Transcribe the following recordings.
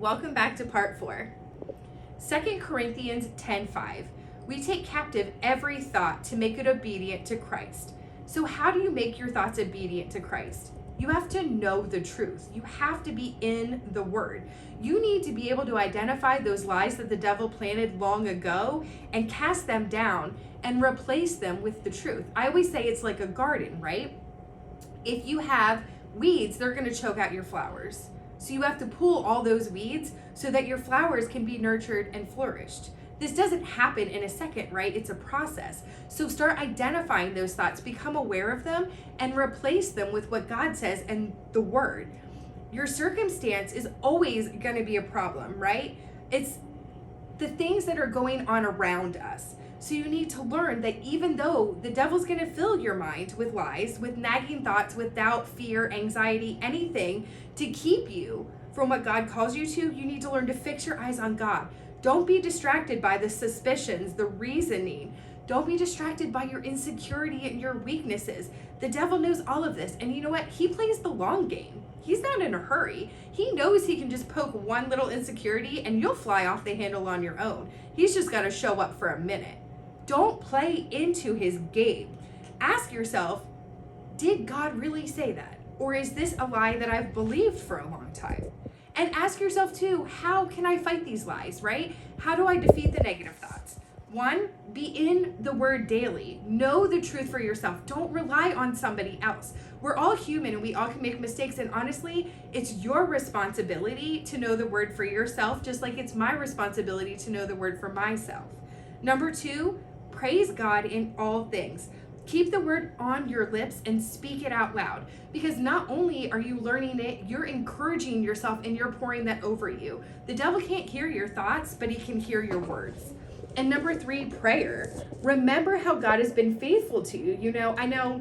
welcome back to part 4. 2 Corinthians 10:5. We take captive every thought to make it obedient to Christ. So how do you make your thoughts obedient to Christ? You have to know the truth. You have to be in the Word. You need to be able to identify those lies that the devil planted long ago and cast them down and replace them with the truth. I always say it's like a garden, right? If you have weeds, they're going to choke out your flowers. So you have to pull all those weeds so that your flowers can be nurtured and flourished. This doesn't happen in a second, right? It's a process. So start identifying those thoughts, become aware of them, and replace them with what God says and the Word. Your circumstance is always going to be a problem, right? It's the things that are going on around us. So you need to learn that even though the devil's going to fill your mind with lies, with nagging thoughts, with doubt, fear, anxiety, anything to keep you from what God calls you to, you need to learn to fix your eyes on God. Don't be distracted by the suspicions, the reasoning. Don't be distracted by your insecurity and your weaknesses. The devil knows all of this. And you know what? He plays the long game. He's not in a hurry. He knows he can just poke one little insecurity and you'll fly off the handle on your own. He's just got to show up for a minute. Don't play into his game. Ask yourself, did God really say that? Or is this a lie that I've believed for a long time? And ask yourself too, how can I fight these lies, right? How do I defeat the negative thoughts? 1, be in the Word daily. Know the truth for yourself. Don't rely on somebody else. We're all human and we all can make mistakes. And honestly, it's your responsibility to know the Word for yourself, just like it's my responsibility to know the Word for myself. Number 2, praise God in all things. Keep the Word on your lips and speak it out loud, because not only are you learning it, you're encouraging yourself and you're pouring that over you. The devil can't hear your thoughts, but he can hear your words. And number 3, prayer. Remember how God has been faithful to you. You know, I know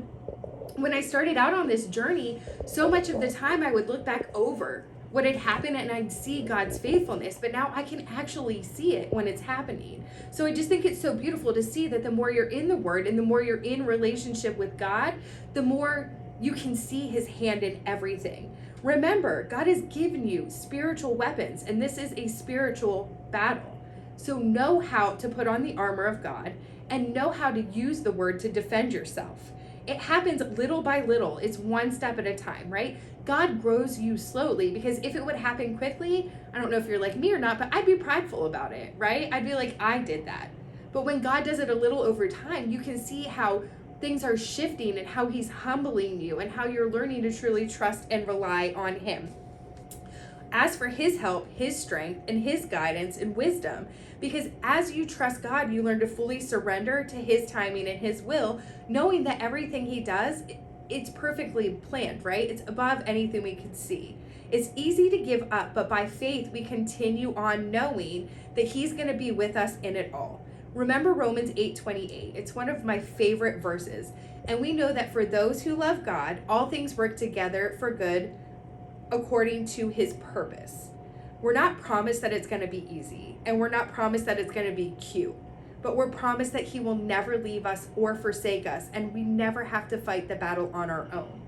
when I started out on this journey, so much of the time I would look back over what had happened and I'd see God's faithfulness, but now I can actually see it when it's happening. So I just think it's so beautiful to see that the more you're in the Word and the more you're in relationship with God, the more you can see his hand in everything. Remember, God has given you spiritual weapons, and this is a spiritual battle. So know how to put on the armor of God and know how to use the Word to defend yourself. It happens little by little. It's one step at a time, right? God grows you slowly, because if it would happen quickly, I don't know if you're like me or not, but I'd be prideful about it, right? I'd be like, I did that. But when God does it a little over time, you can see how things are shifting and how he's humbling you and how you're learning to truly trust and rely on him. Ask for his help, his strength, and his guidance and wisdom, because as you trust God, you learn to fully surrender to his timing and his will, knowing that everything he does, it's perfectly planned, right? It's above anything we can see. It's easy to give up, but by faith, we continue on knowing that he's going to be with us in it all. Remember Romans 8:28. It's one of my favorite verses. And we know that for those who love God, all things work together for good according to his purpose. We're not promised that it's going to be easy, and we're not promised that it's going to be cute, but we're promised that he will never leave us or forsake us, and we never have to fight the battle on our own.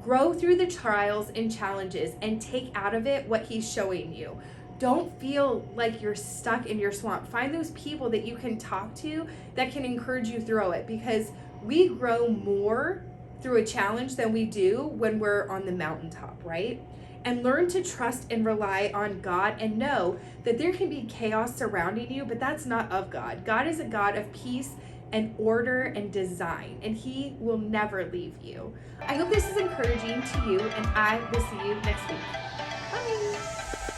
Grow through the trials and challenges and take out of it what he's showing you. Don't feel like you're stuck in your swamp. Find those people that you can talk to that can encourage you through it, because we grow more through a challenge than we do when we're on the mountaintop, right? And learn to trust and rely on God and know that there can be chaos surrounding you, but that's not of God. God is a God of peace and order and design, and he will never leave you. I hope this is encouraging to you, and I will see you next week. Bye.